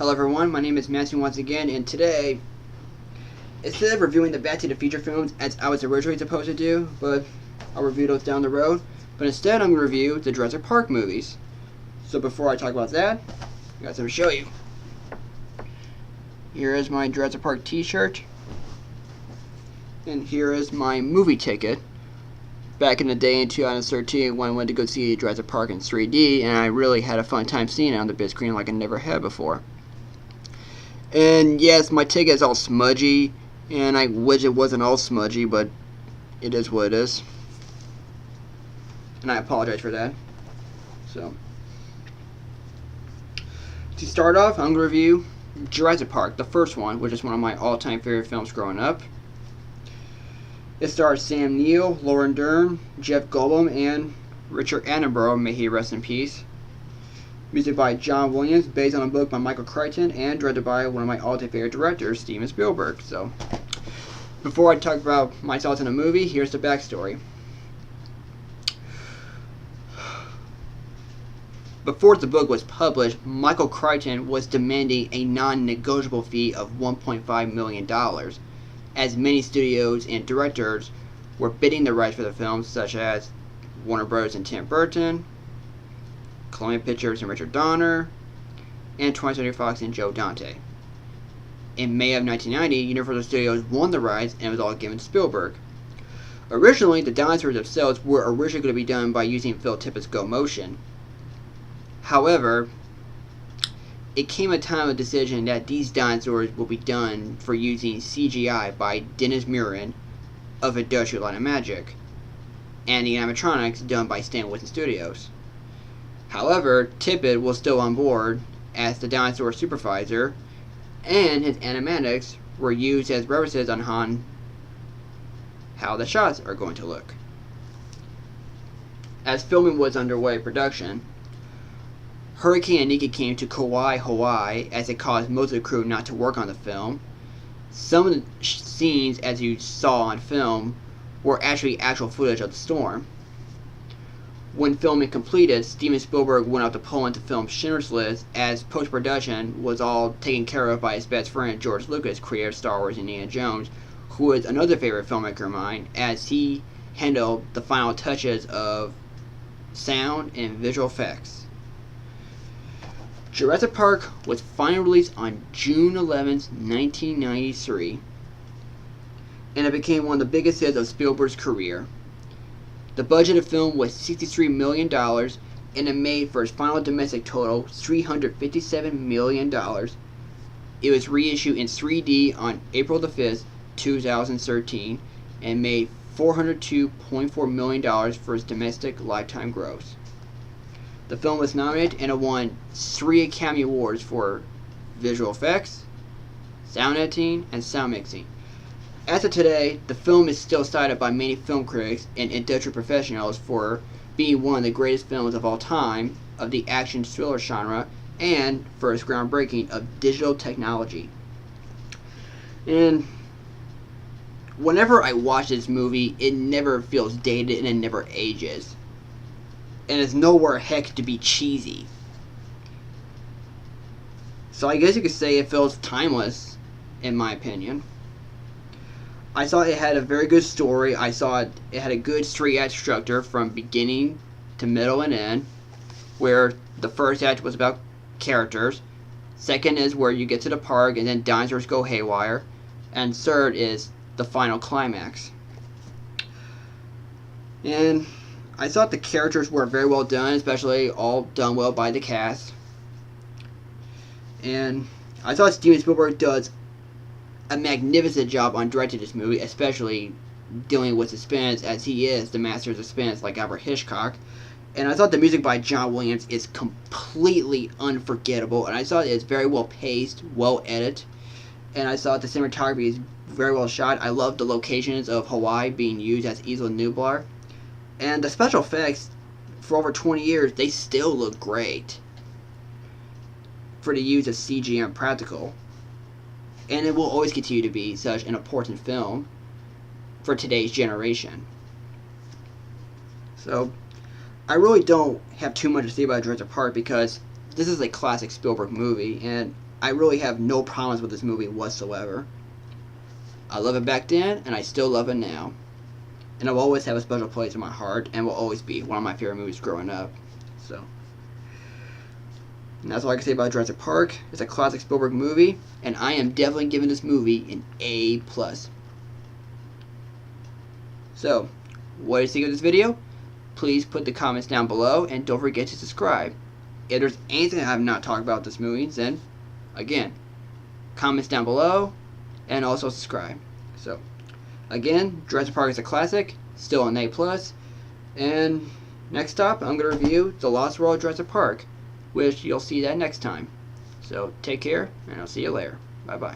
Hello everyone, my name is Matthew once again, and today, instead of reviewing the Back to the Future films as I was originally supposed to do, but I'll review those down the road, but instead I'm going to review the Jurassic Park movies. So before I talk about that, I got something to show you. Here is my Jurassic Park t-shirt, and here is my movie ticket. Back in the day in 2013 when I went to go see Jurassic Park in 3D, and I really had a fun time seeing it on the big screen like I never had before. And yes, my ticket is all smudgy, and I wish it wasn't all smudgy, but it is what it is. And I apologize for that. So, to start off, I'm going to review Jurassic Park, the first one, which is one of my all-time favorite films growing up. It stars Sam Neill, Lauren Dern, Jeff Goldblum, and Richard Attenborough, may he rest in peace. Music by John Williams, based on a book by Michael Crichton, and directed by one of my all-time favorite directors, Steven Spielberg. So, before I talk about my thoughts on the movie, here's the backstory. Before the book was published, Michael Crichton was demanding a non-negotiable fee of $1.5 million, as many studios and directors were bidding the rights for the film, such as Warner Bros. And Tim Burton, Columbia Pictures and Richard Donner, and 20th Century Fox and Joe Dante. In May of 1990, Universal Studios won the rights and it was all given to Spielberg. Originally, the dinosaurs themselves were originally going to be done by using Phil Tippett's Go Motion. However, it came a time of decision that these dinosaurs will be done for using CGI by Dennis Muren of Industrial Light and Magic, and the animatronics done by Stan Winston Studios. However, Tippett was still on board as the dinosaur supervisor, and his animatics were used as references on how the shots are going to look. As filming was underway production, Hurricane Anika came to Kauai, Hawaii, as it caused most of the crew not to work on the film. Some of the scenes, as you saw on film, were actually actual footage of the storm. When filming completed, Steven Spielberg went out to Poland to film Schindler's List, as post-production was all taken care of by his best friend George Lucas, creator of Star Wars and Indiana Jones, who is another favorite filmmaker of mine, as he handled the final touches of sound and visual effects. Jurassic Park was finally released on June 11, 1993, and it became one of the biggest hits of Spielberg's career. The budget of the film was $63 million, and it made for its final domestic total $357 million. It was reissued in 3D on April 5, 2013, and made $402.4 million for its domestic lifetime gross. The film was nominated and it won 3 Academy Awards for visual effects, sound editing, and sound mixing. As of today, the film is still cited by many film critics and industry professionals for being one of the greatest films of all time of the action thriller genre, and for its groundbreaking of digital technology. And whenever I watch this movie, it never feels dated and it never ages. And it's nowhere heck to be cheesy. So I guess you could say it feels timeless, in my opinion. I thought it had a very good story. I thought it had a good 3-act structure from beginning to middle and end, where the first act was about characters, second is where you get to the park and then dinosaurs go haywire, and third is the final climax. And I thought the characters were very well done, especially all done well by the cast. And I thought Steven Spielberg does a magnificent job on directing this movie, especially dealing with suspense, as he is the master of suspense like Alfred Hitchcock. And I thought the music by John Williams is completely unforgettable, and I thought it's very well paced, well edited, and I thought the cinematography is very well shot. I love the locations of Hawaii being used as Isla Nublar. And the special effects, for over 20 years, they still look great for the use of CG and practical. And it will always continue to be such an important film for today's generation. So, I really don't have too much to say about Jurassic Park because this is a classic Spielberg movie, and I really have no problems with this movie whatsoever. I love it back then, and I still love it now. And it will always have a special place in my heart, and will always be one of my favorite movies growing up. So, and that's all I can say about Jurassic Park. It's a classic Spielberg movie, and I am definitely giving this movie an A+. So, what do you think of this video? Please put the comments down below, and don't forget to subscribe. If there's anything I have not talked about this movie, then, again, comments down below, and also subscribe. So, again, Jurassic Park is a classic, still an A+, and next up, I'm going to review The Lost World of Jurassic Park, which you'll see that next time. So, take care, and I'll see you later. Bye-bye.